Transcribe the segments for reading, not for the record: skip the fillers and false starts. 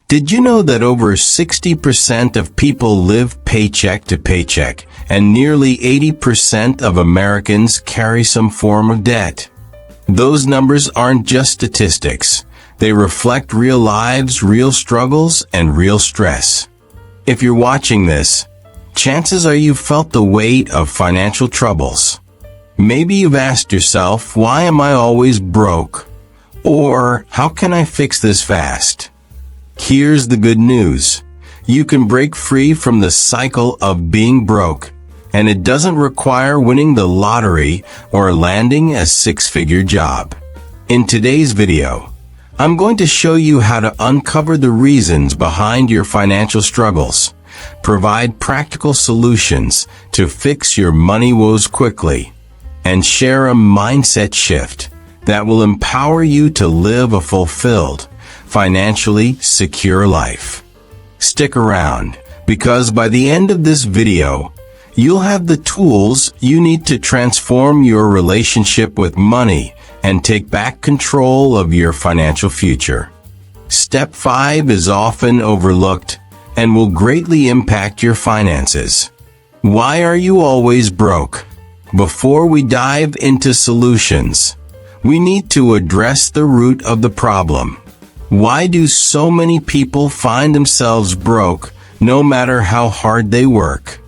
Did you know that over 60% of people live paycheck to paycheck, and nearly 80% of Americans carry some form of debt? Those numbers aren't just statistics. They reflect real lives, real struggles, and real stress. If you're watching this, chances are you've felt the weight of financial troubles. Maybe you've asked yourself, why am I always broke? Or, how can I fix this fast? Here's the good news. You can break free from the cycle of being broke, and it doesn't require winning the lottery or landing a six-figure job. In today's video, I'm going to show you how to uncover the reasons behind your financial struggles, provide practical solutions to fix your money woes quickly, and share a mindset shift that will empower you to live a fulfilled, financially secure life. Stick around, because by the end of this video, you'll have the tools you need to transform your relationship with money and take back control of your financial future. Step 5 is often overlooked and will greatly impact your finances. Why are you always broke? Before we dive into solutions, we need to address the root of the problem. Why do so many people find themselves broke no matter how hard they work?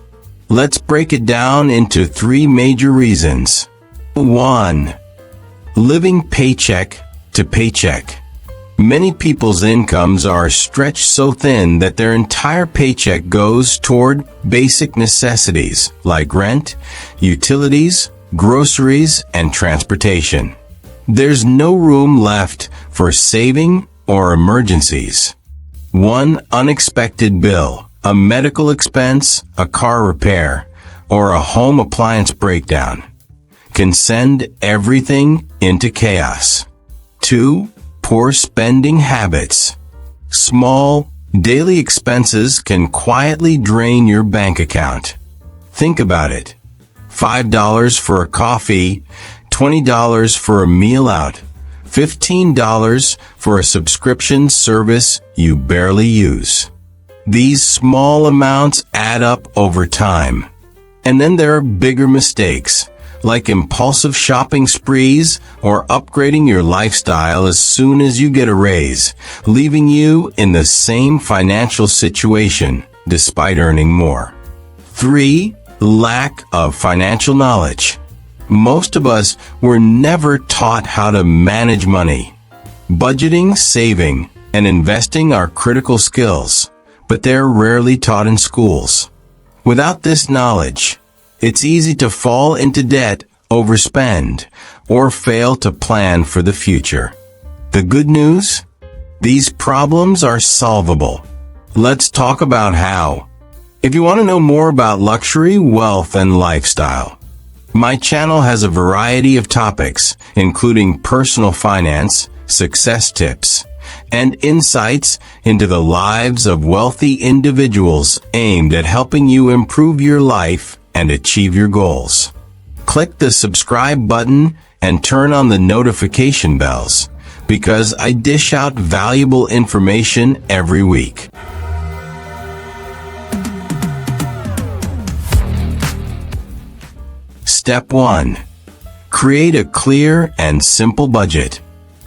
Let's break it down into 3 major reasons. 1. Living paycheck to paycheck. Many people's incomes are stretched so thin that their entire paycheck goes toward basic necessities like rent, utilities, groceries, and transportation. There's no room left for saving or emergencies. One unexpected bill, a medical expense, a car repair, or a home appliance breakdown can send everything into chaos. 2. Poor spending habits. Small, daily expenses can quietly drain your bank account. Think about it. $5 for a coffee, $20 for a meal out, $15 for a subscription service you barely use. These small amounts add up over time. And then there are bigger mistakes, like impulsive shopping sprees or upgrading your lifestyle as soon as you get a raise, leaving you in the same financial situation despite earning more. 3. Lack of financial knowledge. Most of us were never taught how to manage money. Budgeting, saving, and investing are critical skills, but they're rarely taught in schools. Without this knowledge, it's easy to fall into debt, overspend, or fail to plan for the future. The good news? These problems are solvable. Let's talk about how. If you want to know more about luxury, wealth, and lifestyle, my channel has a variety of topics, including personal finance, success tips, and insights into the lives of wealthy individuals aimed at helping you improve your life and achieve your goals. Click the subscribe button and turn on the notification bells, because I dish out valuable information every week. Step 1. Create a clear and simple budget.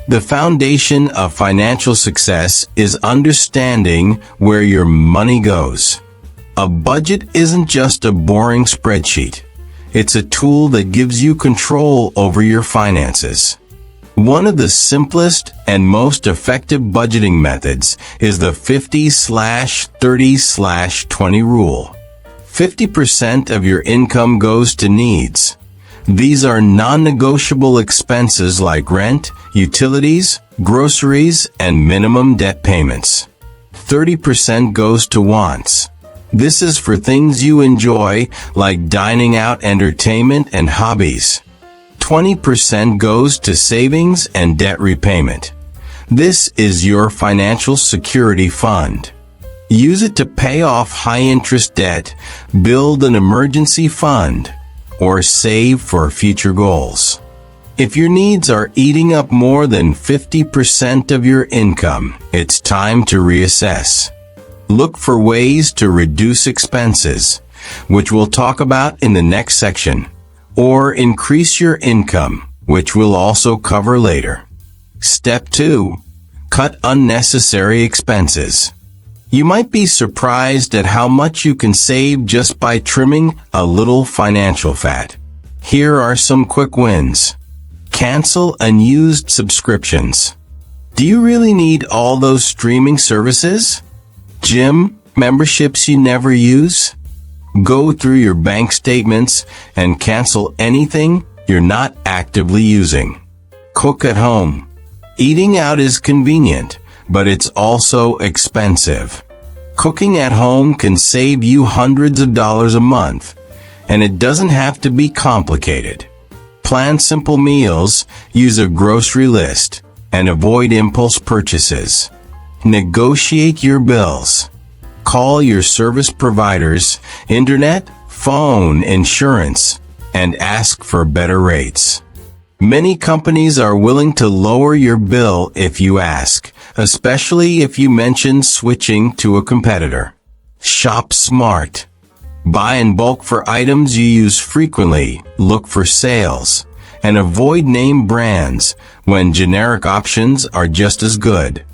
The foundation of financial success is understanding where your money goes. A budget isn't just a boring spreadsheet. It's a tool that gives you control over your finances. One of the simplest and most effective budgeting methods is the 50/30/20 rule. 50% of your income goes to needs. These are non-negotiable expenses like rent, utilities, groceries, and minimum debt payments. 30% goes to wants. This is for things you enjoy, like dining out, entertainment, and hobbies. 20% goes to savings and debt repayment. This is your financial security fund. Use it to pay off high-interest debt, build an emergency fund, or save for future goals. If your needs are eating up more than 50% of your income, it's time to reassess. Look for ways to reduce expenses, which we'll talk about in the next section, or increase your income, which we'll also cover later. Step 2. Cut unnecessary expenses. You might be surprised at how much you can save just by trimming a little financial fat. Here are some quick wins. Cancel unused subscriptions. Do you really need all those streaming services? Gym memberships you never use? Go through your bank statements and cancel anything you're not actively using. Cook at home. Eating out is convenient, but it's also expensive. Cooking at home can save you hundreds of dollars a month, and it doesn't have to be complicated. Plan simple meals, use a grocery list, and avoid impulse purchases. Negotiate your bills. Call your service providers, internet, phone, insurance, and ask for better rates. Many companies are willing to lower your bill if you ask, especially if you mention switching to a competitor. Shop smart. Buy in bulk for items you use frequently, look for sales, and avoid name brands when generic options are just as good.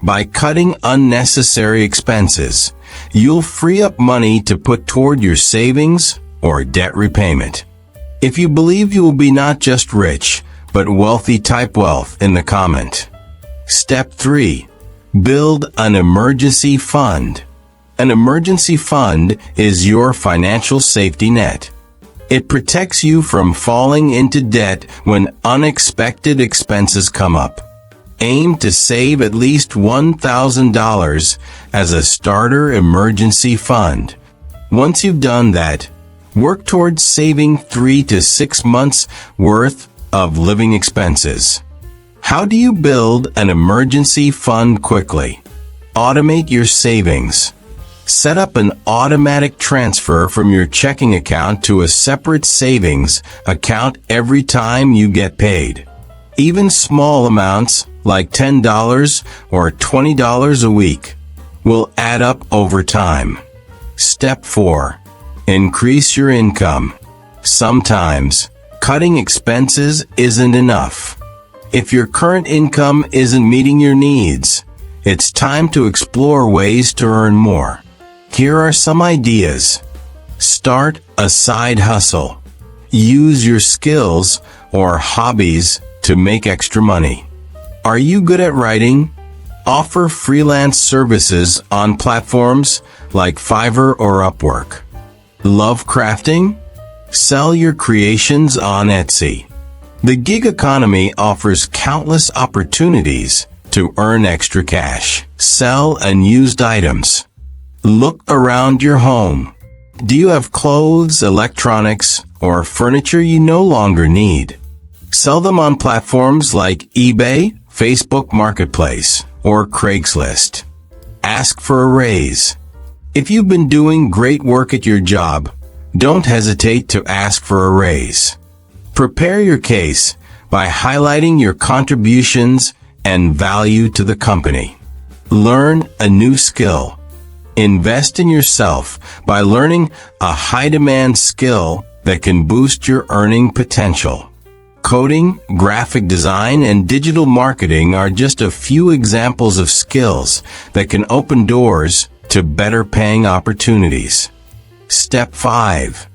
By cutting unnecessary expenses, you'll free up money to put toward your savings or debt repayment. If you believe you will be not just rich, but wealthy, type wealth in the comment. Step 3. Build an emergency fund. An emergency fund is your financial safety net. It protects you from falling into debt when unexpected expenses come up. Aim to save at least $1,000 as a starter emergency fund. Once you've done that, work towards saving 3 to 6 months' worth of living expenses. How do you build an emergency fund quickly? Automate your savings. Set up an automatic transfer from your checking account to a separate savings account every time you get paid. Even small amounts, like $10 or $20 a week, will add up over time. Step 4. Increase your income. Sometimes, cutting expenses isn't enough. If your current income isn't meeting your needs, it's time to explore ways to earn more. Here are some ideas. Start a side hustle. Use your skills or hobbies to make extra money. Are you good at writing? Offer freelance services on platforms like Fiverr or Upwork. Love crafting? Sell your creations on Etsy. The gig economy offers countless opportunities to earn extra cash. Sell unused items. Look around your home. Do you have clothes, electronics, or furniture you no longer need? Sell them on platforms like eBay, Facebook Marketplace, or Craigslist. Ask for a raise. If you've been doing great work at your job, don't hesitate to ask for a raise. Prepare your case by highlighting your contributions and value to the company. Learn a new skill. Invest in yourself by learning a high-demand skill that can boost your earning potential. Coding, graphic design, and digital marketing are just a few examples of skills that can open doors to better paying opportunities. Step 5.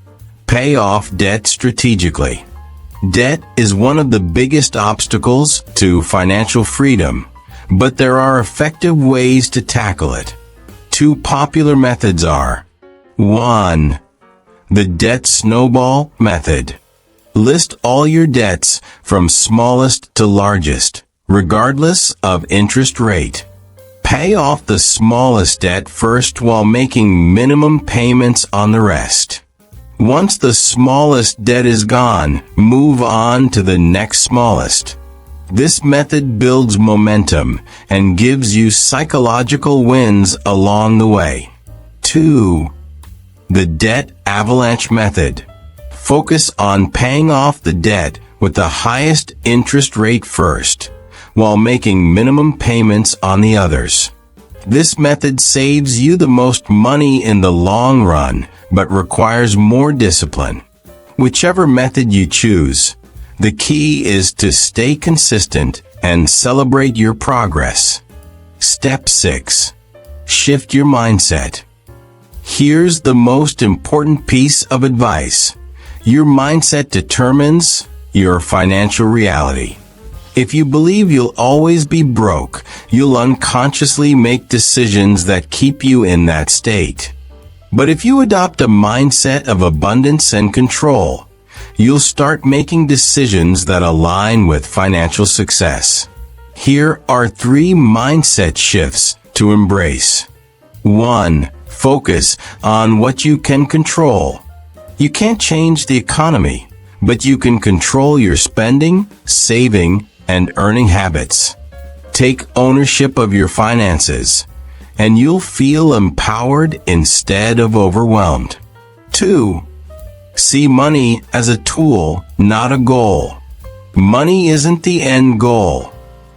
Pay off debt strategically. Debt is one of the biggest obstacles to financial freedom, but there are effective ways to tackle it. 2 popular methods are: 1. The debt snowball method. List all your debts from smallest to largest, regardless of interest rate. Pay off the smallest debt first while making minimum payments on the rest. Once the smallest debt is gone, move on to the next smallest. This method builds momentum and gives you psychological wins along the way. 2. The debt avalanche method. Focus on paying off the debt with the highest interest rate first, while making minimum payments on the others. This method saves you the most money in the long run, but requires more discipline. Whichever method you choose, the key is to stay consistent and celebrate your progress. Step 6. Shift your mindset. Here's the most important piece of advice. Your mindset determines your financial reality. If you believe you'll always be broke, you'll unconsciously make decisions that keep you in that state. But if you adopt a mindset of abundance and control, you'll start making decisions that align with financial success. Here are 3 mindset shifts to embrace. 1. Focus on what you can control. You can't change the economy, but you can control your spending, saving, and earning habits. Take ownership of your finances, and you'll feel empowered instead of overwhelmed. 2. See money as a tool, not a goal. Money isn't the end goal.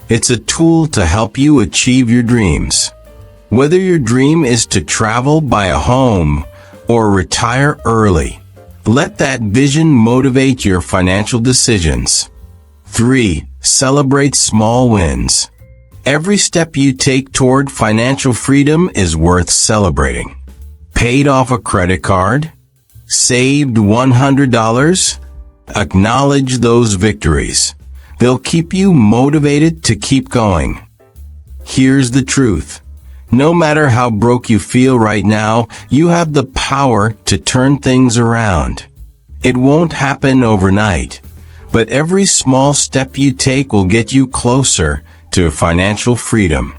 It's a tool to help you achieve your dreams. Whether your dream is to travel, buy a home, or retire early, let that vision motivate your financial decisions. 3. Celebrate small wins. Every step you take toward financial freedom is worth celebrating. Paid off a credit card? Saved $100? Acknowledge those victories. They'll keep you motivated to keep going. Here's the truth. No matter how broke you feel right now, you have the power to turn things around. It won't happen overnight, but every small step you take will get you closer to financial freedom.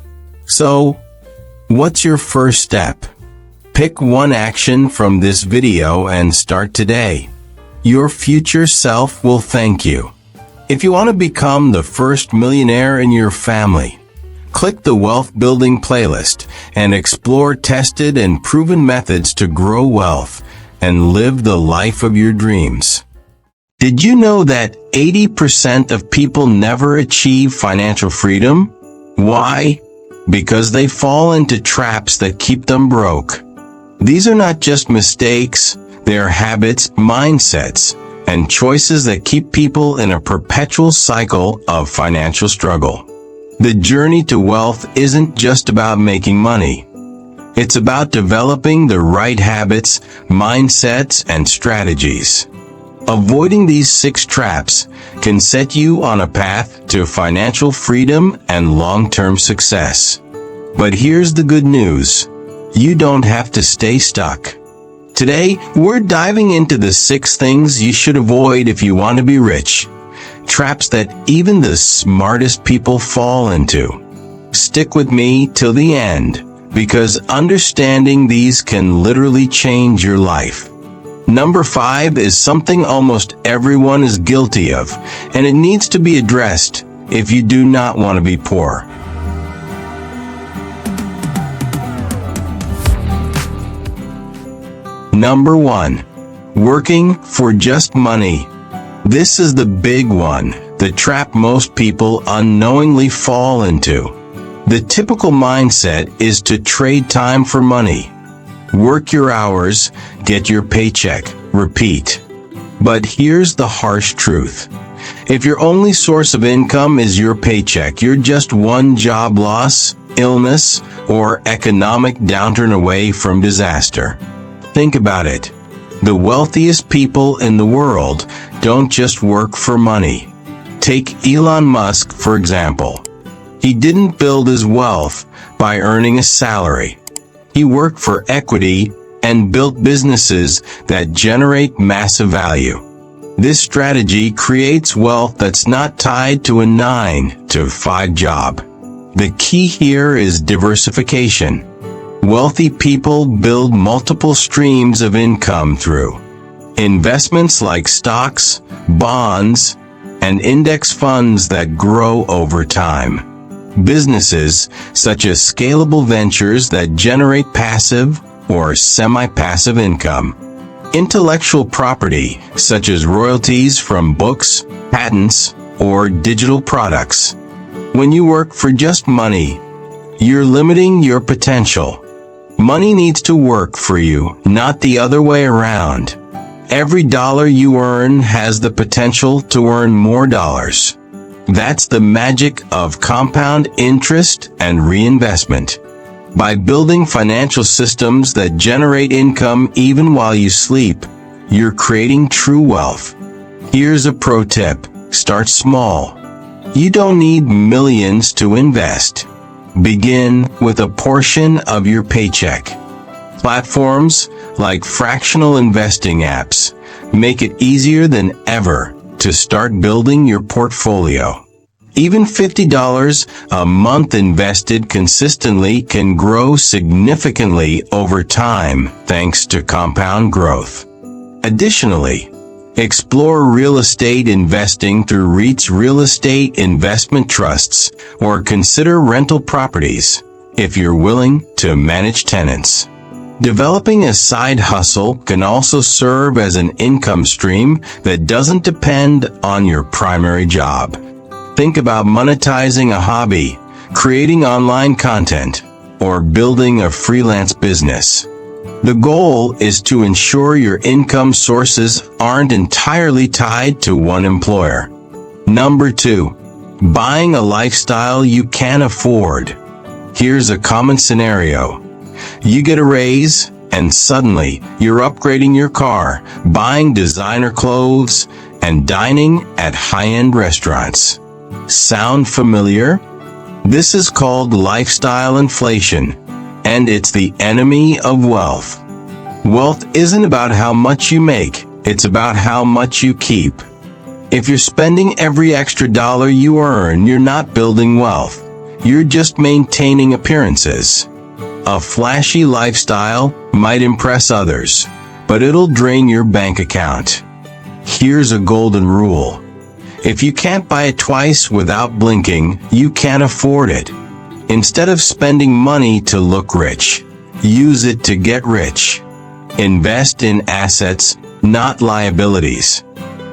So, what's your first step? Pick one action from this video and start today. Your future self will thank you. If you want to become the first millionaire in your family, click the Wealth Building playlist and explore tested and proven methods to grow wealth and live the life of your dreams. Did you know that 80% of people never achieve financial freedom? Why? Because they fall into traps that keep them broke. These are not just mistakes, they are habits, mindsets, and choices that keep people in a perpetual cycle of financial struggle. The journey to wealth isn't just about making money. It's about developing the right habits, mindsets, and strategies. Avoiding these 6 traps can set you on a path to financial freedom and long-term success. But here's the good news. You don't have to stay stuck. Today, we're diving into the 6 things you should avoid if you want to be rich. Traps that even the smartest people fall into. Stick with me till the end, because understanding these can literally change your life. Number 5 is something almost everyone is guilty of, and it needs to be addressed if you do not want to be poor. Number 1. Working for just money. This is the big one, the trap most people unknowingly fall into. The typical mindset is to trade time for money. Work your hours, get your paycheck, repeat. But here's the harsh truth. If your only source of income is your paycheck, you're just one job loss, illness, or economic downturn away from disaster. Think about it. The wealthiest people in the world don't just work for money. Take Elon Musk, for example. He didn't build his wealth by earning a salary. He worked for equity and built businesses that generate massive value. This strategy creates wealth that's not tied to a 9-to-5 job. The key here is diversification. Wealthy people build multiple streams of income through investments like stocks, bonds, and index funds that grow over time. Businesses such as scalable ventures that generate passive or semi-passive income. Intellectual property such as royalties from books, patents, or digital products. When you work for just money, you're limiting your potential. Money needs to work for you, not the other way around. Every dollar you earn has the potential to earn more dollars. That's the magic of compound interest and reinvestment. By building financial systems that generate income even while you sleep, you're creating true wealth. Here's a pro tip: start small. You don't need millions to invest. Begin with a portion of your paycheck. Platforms like fractional investing apps make it easier than ever to start building your portfolio. Even $50 a month invested consistently can grow significantly over time thanks to compound growth. Additionally, explore real estate investing through REITs, real estate investment trusts, or consider rental properties if you're willing to manage tenants. Developing a side hustle can also serve as an income stream that doesn't depend on your primary job. Think about monetizing a hobby, creating online content, or building a freelance business. The goal is to ensure your income sources aren't entirely tied to one employer. Number 2, buying a lifestyle you can't afford. Here's a common scenario. You get a raise, and suddenly you're upgrading your car, buying designer clothes, and dining at high-end restaurants. Sound familiar? This is called lifestyle inflation, and it's the enemy of wealth. Wealth isn't about how much you make, it's about how much you keep. If you're spending every extra dollar you earn, you're not building wealth. You're just maintaining appearances. A flashy lifestyle might impress others, but it'll drain your bank account. Here's a golden rule. If you can't buy it twice without blinking, you can't afford it. Instead of spending money to look rich, use it to get rich. Invest in assets, not liabilities.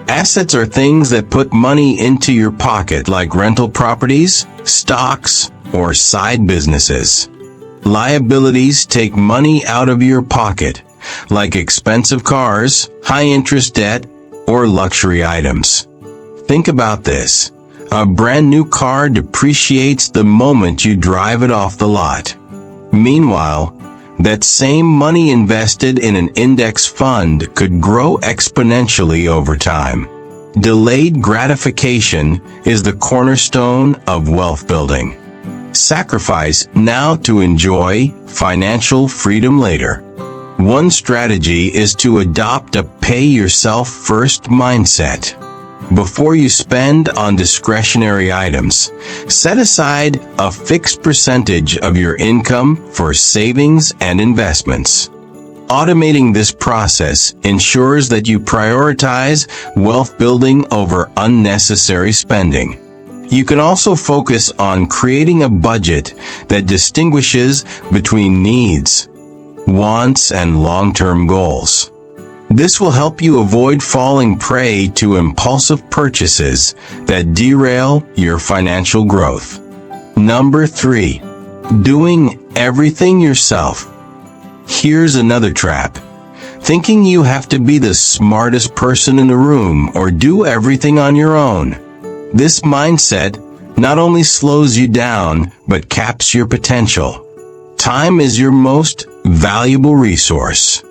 Assets are things that put money into your pocket, like rental properties, stocks, or side businesses. Liabilities take money out of your pocket, like expensive cars, high-interest debt, or luxury items. Think about this. A brand new car depreciates the moment you drive it off the lot. Meanwhile, that same money invested in an index fund could grow exponentially over time. Delayed gratification is the cornerstone of wealth building. Sacrifice now to enjoy financial freedom later. One strategy is to adopt a pay-yourself-first mindset. Before you spend on discretionary items, set aside a fixed percentage of your income for savings and investments. Automating this process ensures that you prioritize wealth building over unnecessary spending. You can also focus on creating a budget that distinguishes between needs, wants, and long-term goals. This will help you avoid falling prey to impulsive purchases that derail your financial growth. Number 3, doing everything yourself. Here's another trap. Thinking you have to be the smartest person in the room or do everything on your own. This mindset not only slows you down, but caps your potential. Time is your most valuable resource.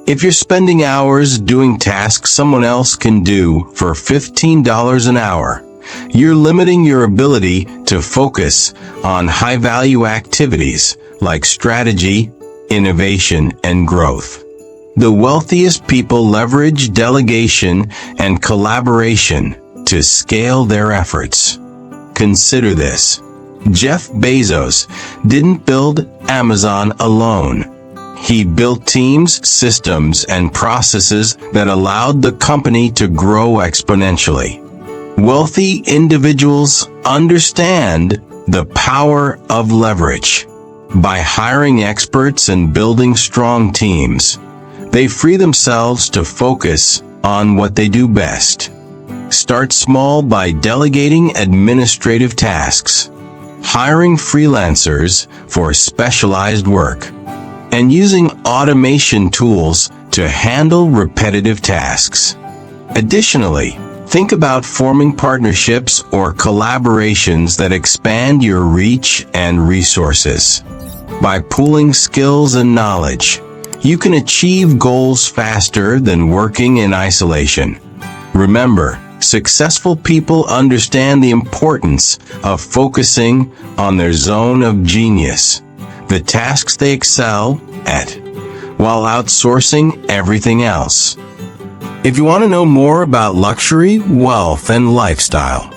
If you're spending hours doing tasks someone else can do for $15 an hour, you're limiting your ability to focus on high-value activities like strategy, innovation, and growth. The wealthiest people leverage delegation and collaboration to scale their efforts. Consider this. Jeff Bezos didn't build Amazon alone. He built teams, systems, and processes that allowed the company to grow exponentially. Wealthy individuals understand the power of leverage. By hiring experts and building strong teams, they free themselves to focus on what they do best. Start small by delegating administrative tasks, hiring freelancers for specialized work, and using automation tools to handle repetitive tasks. Additionally, think about forming partnerships or collaborations that expand your reach and resources. By pooling skills and knowledge, you can achieve goals faster than working in isolation. Remember, successful people understand the importance of focusing on their zone of genius, the tasks they excel at, while outsourcing everything else. If you want to know more about luxury, wealth, and lifestyle,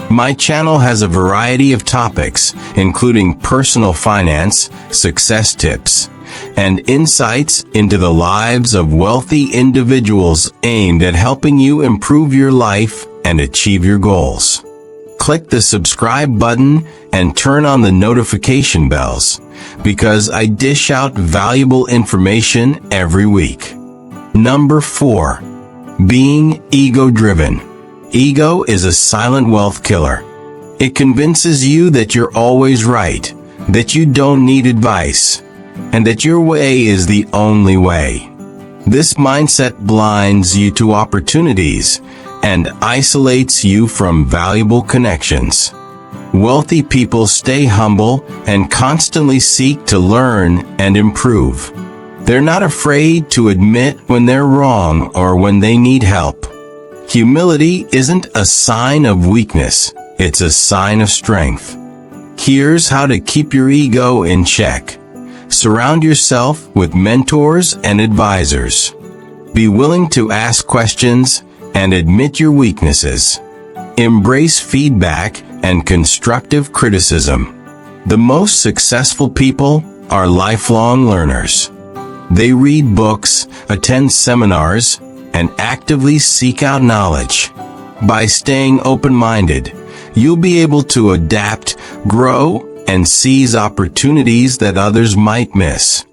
my channel has a variety of topics, including personal finance, success tips, and insights into the lives of wealthy individuals aimed at helping you improve your life and achieve your goals. Click the subscribe button and turn on the notification bells, because I dish out valuable information every week. Number 4. Being ego-driven. Ego is a silent wealth killer. It convinces you that you're always right, that you don't need advice, and that your way is the only way. This mindset blinds you to opportunities and isolates you from valuable connections. Wealthy people stay humble and constantly seek to learn and improve. They're not afraid to admit when they're wrong or when they need help. Humility isn't a sign of weakness, it's a sign of strength. Here's how to keep your ego in check. Surround yourself with mentors and advisors. Be willing to ask questions and admit your weaknesses. Embrace feedback and constructive criticism. The most successful people are lifelong learners. They read books, attend seminars, and actively seek out knowledge. By staying open-minded, you'll be able to adapt, grow, and seize opportunities that others might miss.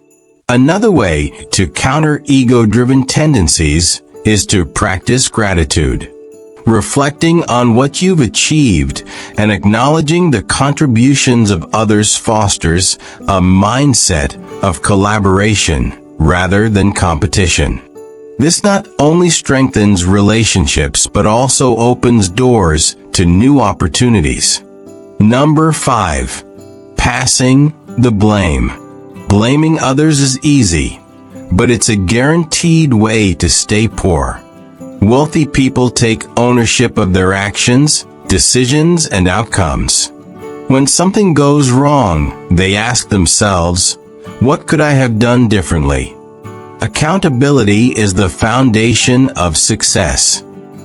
Another way to counter ego-driven tendencies is to practice gratitude. Reflecting on what you've achieved and acknowledging the contributions of others fosters a mindset of collaboration rather than competition. This not only strengthens relationships but also opens doors to new opportunities. Number 5. Passing the blame. Blaming others is easy, but it's a guaranteed way to stay poor. Wealthy people take ownership of their actions, decisions, and outcomes. When something goes wrong, they ask themselves, what could I have done differently? Accountability is the foundation of success.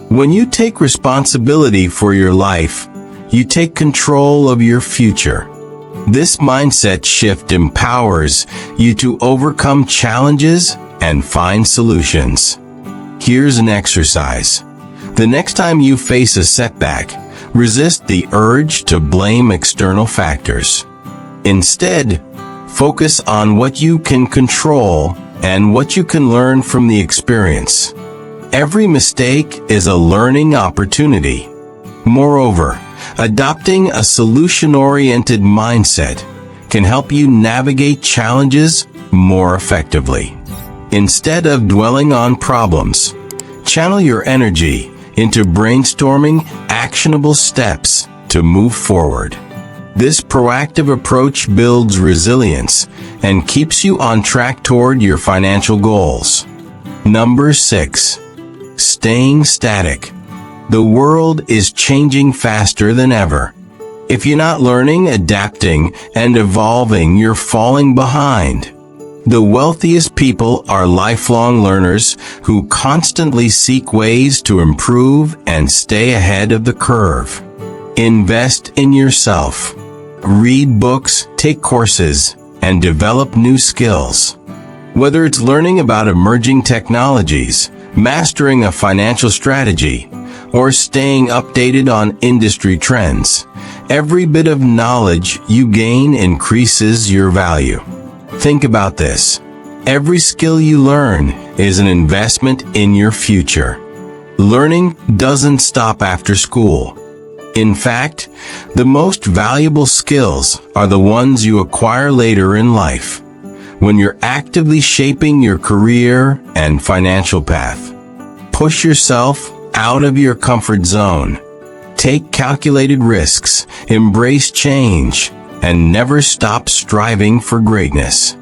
When you take responsibility for your life, you take control of your future. This mindset shift empowers you to overcome challenges and find solutions. Here's an exercise. The next time you face a setback, resist the urge to blame external factors. Instead, focus on what you can control and what you can learn from the experience. Every mistake is a learning opportunity. Moreover, adopting a solution-oriented mindset can help you navigate challenges more effectively. Instead of dwelling on problems, channel your energy into brainstorming actionable steps to move forward. This proactive approach builds resilience and keeps you on track toward your financial goals. Number 6. Staying static. The world is changing faster than ever. If you're not learning, adapting, and evolving, you're falling behind. The wealthiest people are lifelong learners who constantly seek ways to improve and stay ahead of the curve. Invest in yourself. Read books, take courses, and develop new skills. Whether it's learning about emerging technologies, mastering a financial strategy, or staying updated on industry trends, every bit of knowledge you gain increases your value. Think about this. Every skill you learn is an investment in your future. Learning doesn't stop after school. In fact, the most valuable skills are the ones you acquire later in life, when you're actively shaping your career and financial path. Push yourself out of your comfort zone. Take calculated risks, embrace change, and never stop striving for greatness.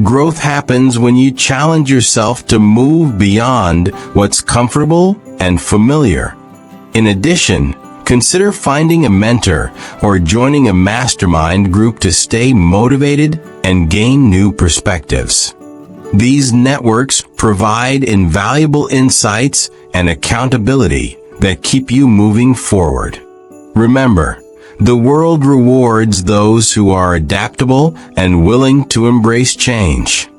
Growth happens when you challenge yourself to move beyond what's comfortable and familiar. In addition, consider finding a mentor or joining a mastermind group to stay motivated and gain new perspectives. These networks provide invaluable insights and accountability that keep you moving forward. Remember, the world rewards those who are adaptable and willing to embrace change.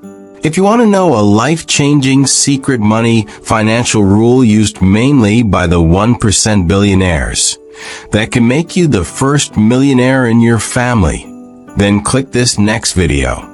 If you want to know a life-changing secret money financial rule used mainly by the 1% billionaires that can make you the first millionaire in your family, then click this next video.